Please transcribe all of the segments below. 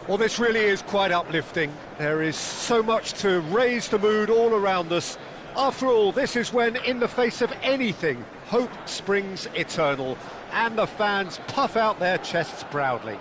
Well, this really is quite uplifting. There is so much to raise the mood all around us. After all, this is when, in the face of anything, hope springs eternal, and the fans puff out their chests proudly.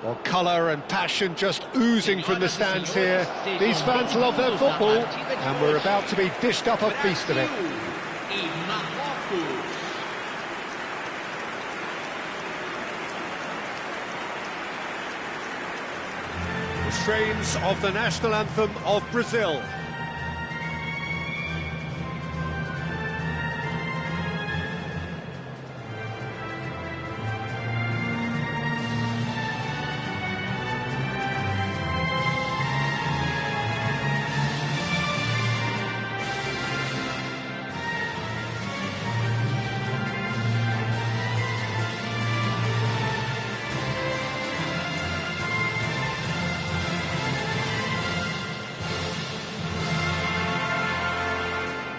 Well, colour and passion just oozing from the stands here. These fans love their football, and we're about to be dished up a feast of it. The strains of the national anthem of Brazil.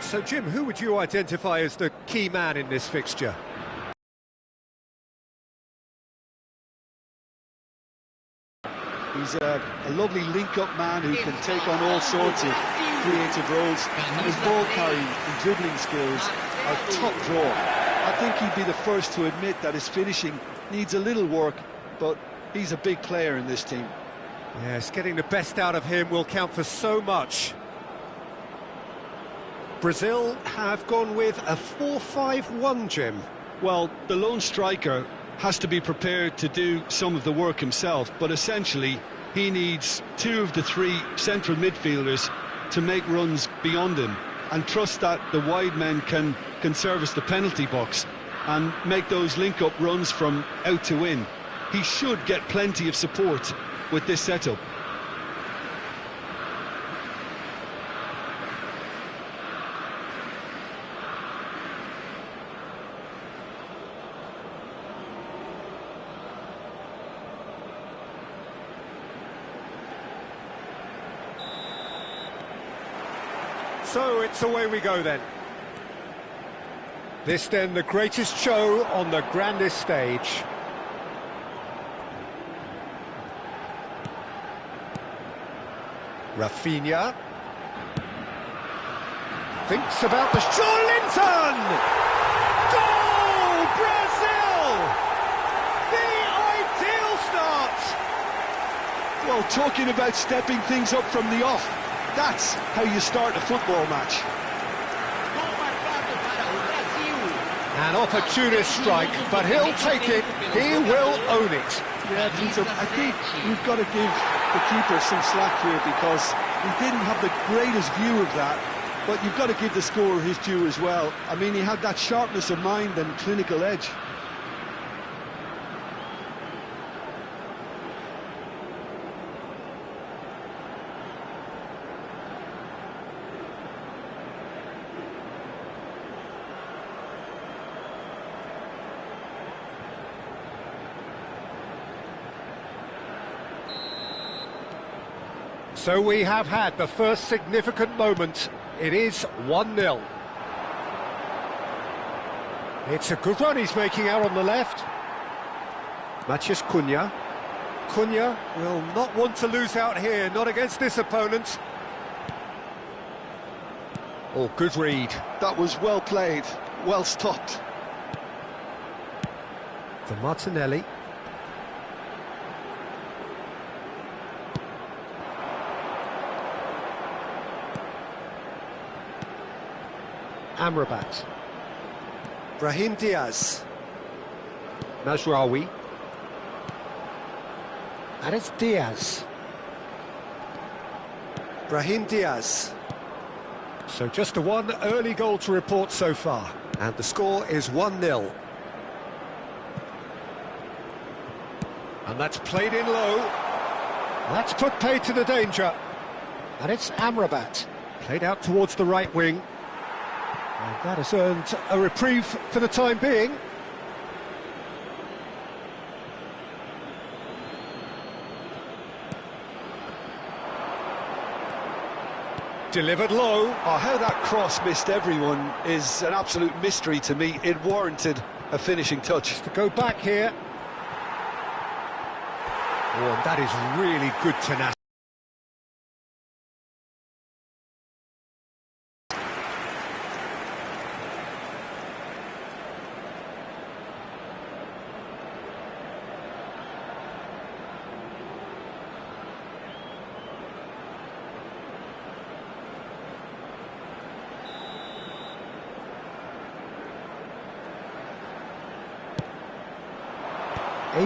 So, Jim, who would you identify as the key man in this fixture? He's a lovely link-up man who can take on all sorts of creative roles, and his ball carrying and dribbling skills are top draw. I think he'd be the first to admit that his finishing needs a little work, but he's a big player in this team. Yes, getting the best out of him will count for so much. Brazil have gone with a 4-5-1, Jim. Well, the lone striker has to be prepared to do some of the work himself, but essentially he needs two of the three central midfielders to make runs beyond him and trust that the wide men can service the penalty box and make those link-up runs from out to in. He should get plenty of support with this setup. So it's away we go then. This then the greatest show on the grandest stage. Rafinha thinks about the Linton! Goal! Brazil! The ideal start! Well, talking about stepping things up from the off, that's how you start a football match. An opportunist strike, but he'll take it, he will own it. Yeah, Peter, I think we've got to give the keeper some slack here because he didn't have the greatest view of that, but you've got to give the scorer his due as well. I mean, he had that sharpness of mind and clinical edge. So we have had the first significant moment. It is 1-0. It's a good run he's making out on the left. Matchday. Cunha will not want to lose out here, not against this opponent. Oh, good read. That was well played, well stopped. For Martinelli. Amrabat. Brahim Diaz. Mazraoui. And it's Diaz. Brahim Diaz. So just a one early goal to report so far. And the score is 1-0. And that's played in low. That's put paid to the danger. And it's Amrabat. Played out towards the right wing. And that has earned a reprieve for the time being. Delivered low. Oh, how that cross missed everyone is an absolute mystery to me. It warranted a finishing touch. Just to go back here. Oh, and that is really good tenacity.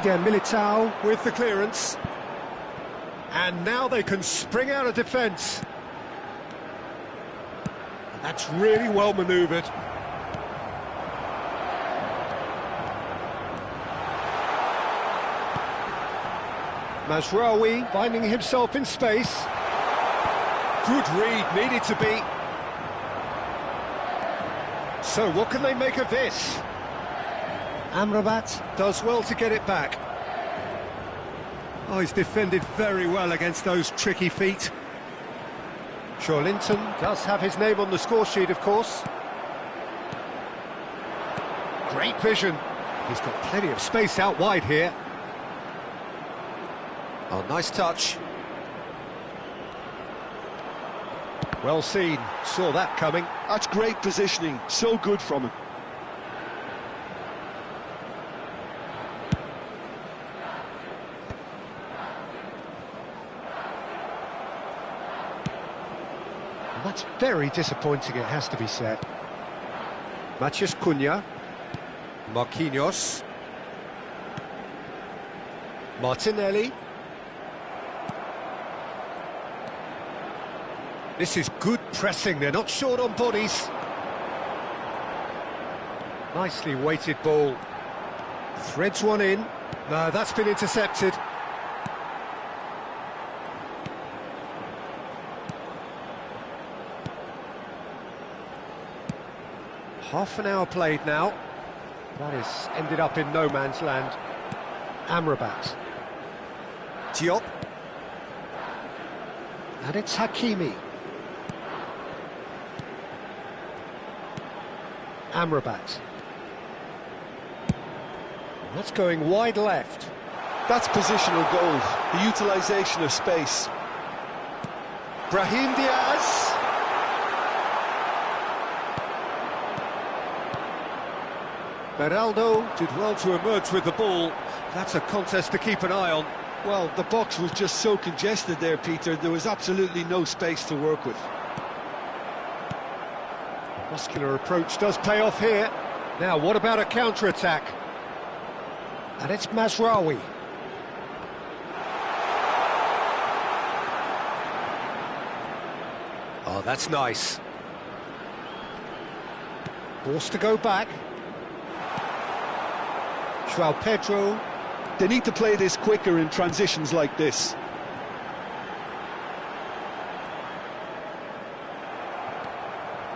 Militao with the clearance. And now they can spring out of defence. That's really well manoeuvred. Mazraoui finding himself in space. Good read, needed to be. So what can they make of this? Amrabat does well to get it back. Oh, he's defended very well against those tricky feet. Linton does have his name on the score sheet, of course. Great vision. He's got plenty of space out wide here. Oh, nice touch. Well seen, saw that coming. That's great positioning, so good from him. That's very disappointing, it has to be said. Cunha. Marquinhos. Martinelli. This is good pressing, they're not short on bodies. Nicely weighted ball. Threads one in. No, that's been intercepted. Half an hour played now. That has ended up in no man's land. Amrabat. Diop. And it's Hakimi. Amrabat. That's going wide left. That's positional goal, the utilisation of space. Brahim Diaz. Beraldo did well to emerge with the ball. That's a contest to keep an eye on. Well, the box was just so congested there, Peter. There was absolutely no space to work with. Muscular approach does pay off here. Now, what about a counter-attack? And it's Mazraoui. Oh, that's nice. Forced to go back. João Pedro. They need to play this quicker in transitions like this.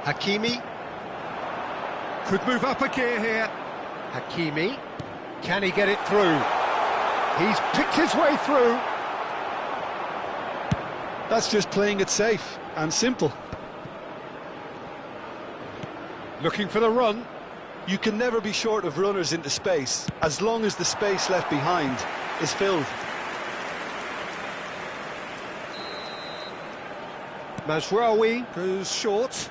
Hakimi. Could move up a gear here. Hakimi. Can he get it through? He's picked his way through. That's just playing it safe and simple. Looking for the run. You can never be short of runners into space, as long as the space left behind is filled. Mazraoui goes short.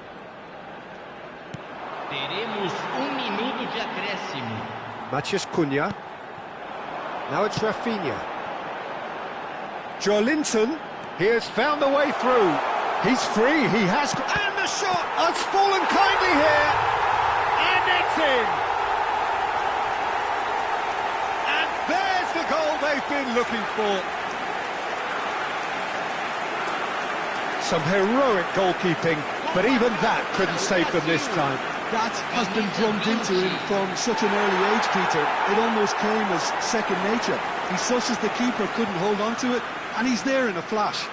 Teremos minuto de acréscimo. Matheus Cunha. Now it's Rafinha. Joelinton, he has found the way through. He's free, he has... And the shot has fallen kindly here. And it's in. And there's the goal they've been looking for. Some heroic goalkeeping, but even that couldn't save them this time. That has been drummed into him from such an early age, Peter. It almost came as second nature. He susses the keeper couldn't hold on to it, and he's there in a flash.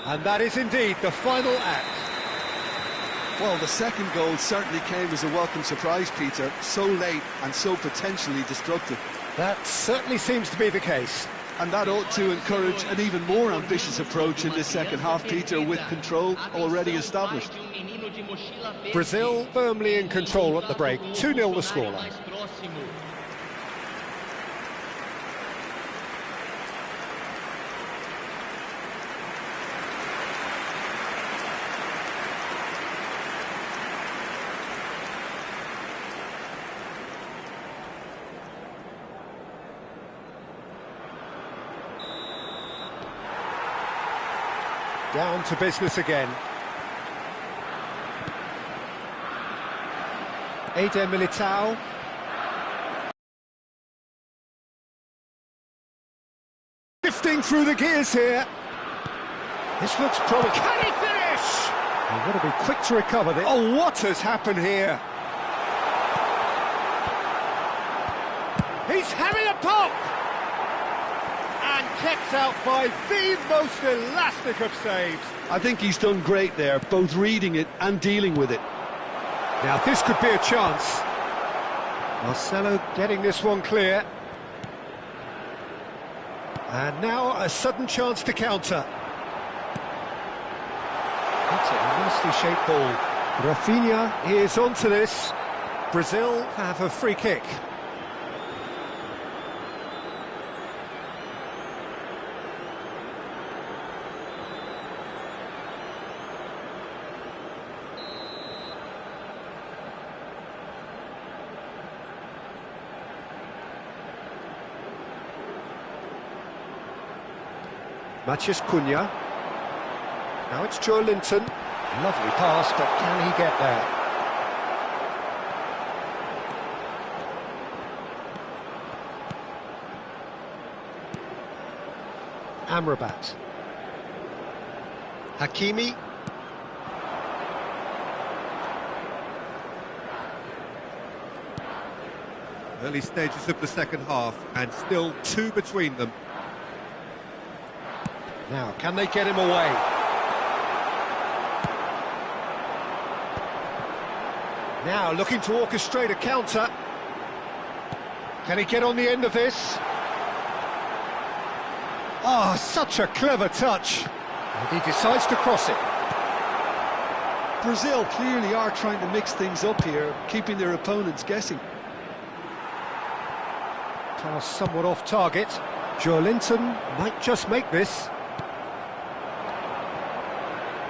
And that is indeed the final act. Well, the second goal certainly came as a welcome surprise, Peter. So late and so potentially destructive. That certainly seems to be the case. And that ought to encourage an even more ambitious approach in this second half, Peter, with control already established. Brazil firmly in control at the break. 2-0 the scoreline. Down to business again. AIONEM.İLİÇİN. Lifting through the gears here. This looks promising. Can he finish? He's got to be quick to recover this. Oh, what has happened here? He's having a pop! And kept out by the most elastic of saves. I think he's done great there, both reading it and dealing with it. Now this could be a chance. Marcelo getting this one clear. And now a sudden chance to counter. That's a nicely shaped ball. Rafinha is onto this. Brazil have a free kick. Matheus Cunha. Now it's Joelinton. Lovely pass, but can he get there? Amrabat. Hakimi. Early stages of the second half, and still 2 between them. Now, can they get him away? Now, looking to orchestrate a counter. Can he get on the end of this? Oh, such a clever touch. And he decides to cross it. Brazil clearly are trying to mix things up here, keeping their opponents guessing. Pass somewhat off target. Joelinton might just make this.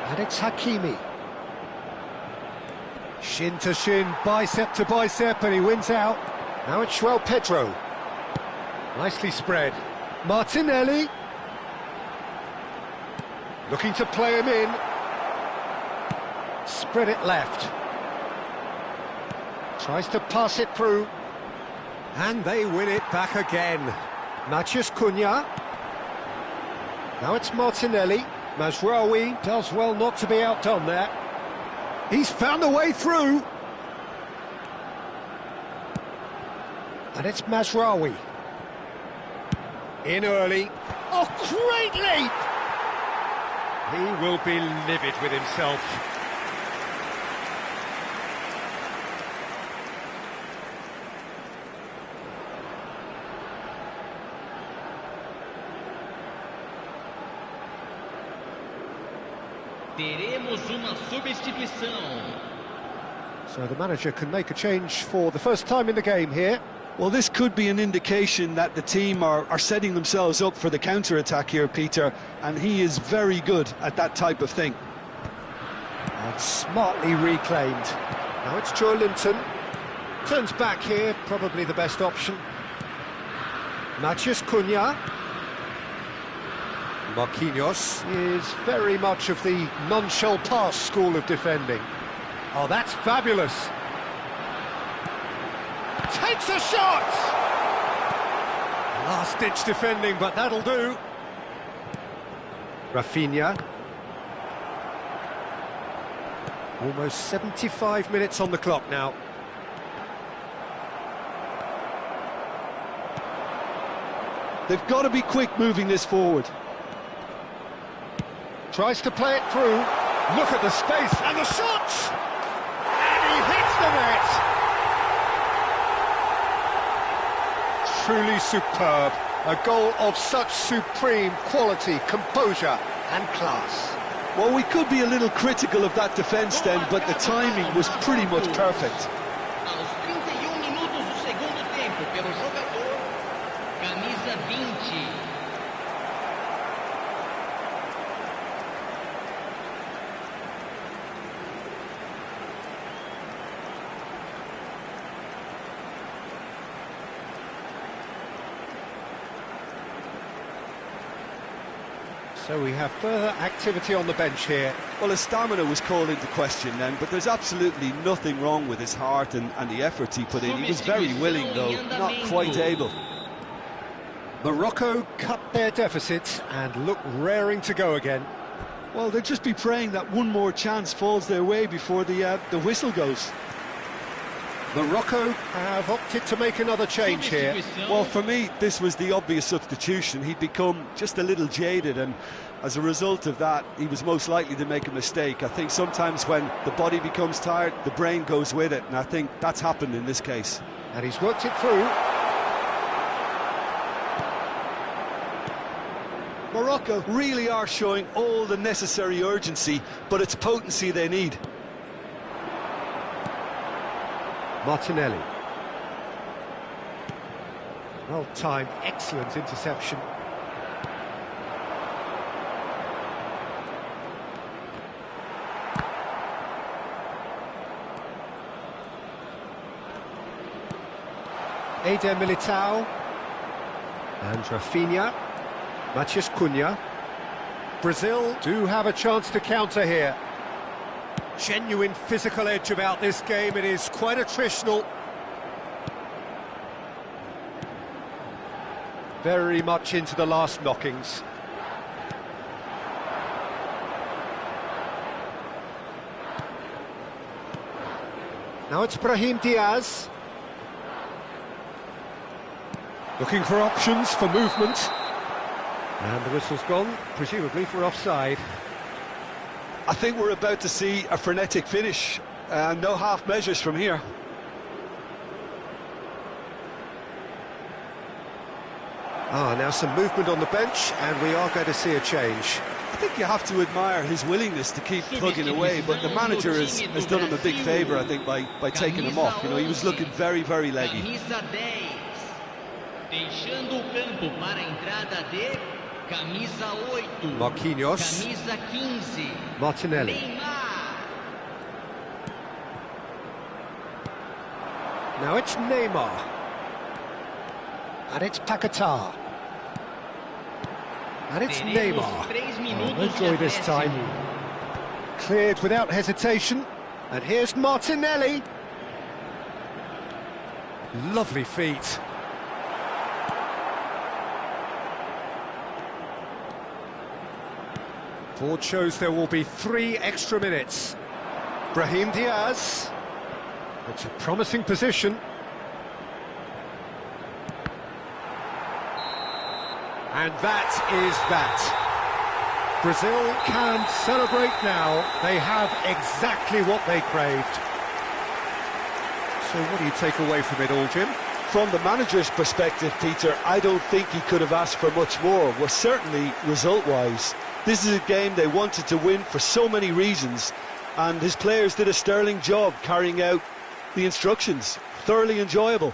And it's Hakimi. Shin to shin, bicep to bicep, and he wins out. Now it's João Pedro. Nicely spread. Martinelli. Looking to play him in. Spread it left. Tries to pass it through. And they win it back again. eFootball. Now it's Martinelli. Mazraoui does well not to be outdone there. He's found a way through. And it's Mazraoui. In early. Oh, great leap! He will be livid with himself. Teremos uma substituição. So the manager can make a change for the first time in the game here. Well, this could be an indication that the team are setting themselves up for the counter-attack here, Peter, and he is very good at that type of thing. And smartly reclaimed. Now it's Joelinton. Turns back here, probably the best option. eFootball. Marquinhos is very much of the non-shell pass school of defending. Oh, that's fabulous. Takes a shot! Last-ditch defending, but that'll do. Rafinha. Almost 75 minutes on the clock now. They've got to be quick moving this forward. Tries to play it through. Look at the space and the shot! And he hits the net! Truly superb. A goal of such supreme quality, composure and class. Well, we could be a little critical of that defence then, but the timing was pretty much perfect. Aos 31 minutos do segundo tempo, pelo jogador, camisa 20. So we have further activity on the bench here. Well, his stamina was called into question then, but there's absolutely nothing wrong with his heart and the effort he put in. He was very willing, though, not quite able. Morocco cut their deficit and look raring to go again. Well, they'll just be praying that one more chance falls their way before the whistle goes. Morocco have opted to make another change here. Well, for me, this was the obvious substitution. He'd become just a little jaded, and as a result of that, he was most likely to make a mistake. I think sometimes when the body becomes tired, the brain goes with it, and I think that's happened in this case. And he's worked it through. Morocco really are showing all the necessary urgency, but it's potency they need. Martinelli. Well timed, excellent interception. Militao. And Rafinha. eFootball. Brazil do have a chance to counter here. Genuine physical edge about this game. It is quite attritional. Very much into the last knockings. Now it's Brahim Diaz. Looking for options for movement. And the whistle's gone, presumably for offside. I think we're about to see a frenetic finish, no half measures from here. Now some movement on the bench, and we are going to see a change. I think you have to admire his willingness to keep plugging away, but the manager has done him a big favour, I think, by taking him off. You know, he was looking very, very leggy. Camisa 10. Deixando o campo para a entrada de camisa 8. Marquinhos. Camisa 15. Martinelli. Neymar. Now it's Neymar. And it's Paquetá. And it's Neymar. Oh, enjoy this time. Cleared without hesitation. And here's Martinelli. Board shows there will be 3 extra minutes. Brahim Diaz. It's a promising position. And that is that. Brazil can celebrate now. They have exactly what they craved. So what do you take away from it all, Jim? From the manager's perspective, Peter, I don't think he could have asked for much more. Well, certainly result-wise. This is a game they wanted to win for so many reasons, and his players did a sterling job carrying out the instructions. Thoroughly enjoyable.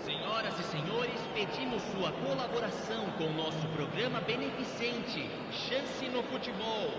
Senhoras e senhores, pedimos sua colaboração com o nosso programa beneficente Chance no Futebol.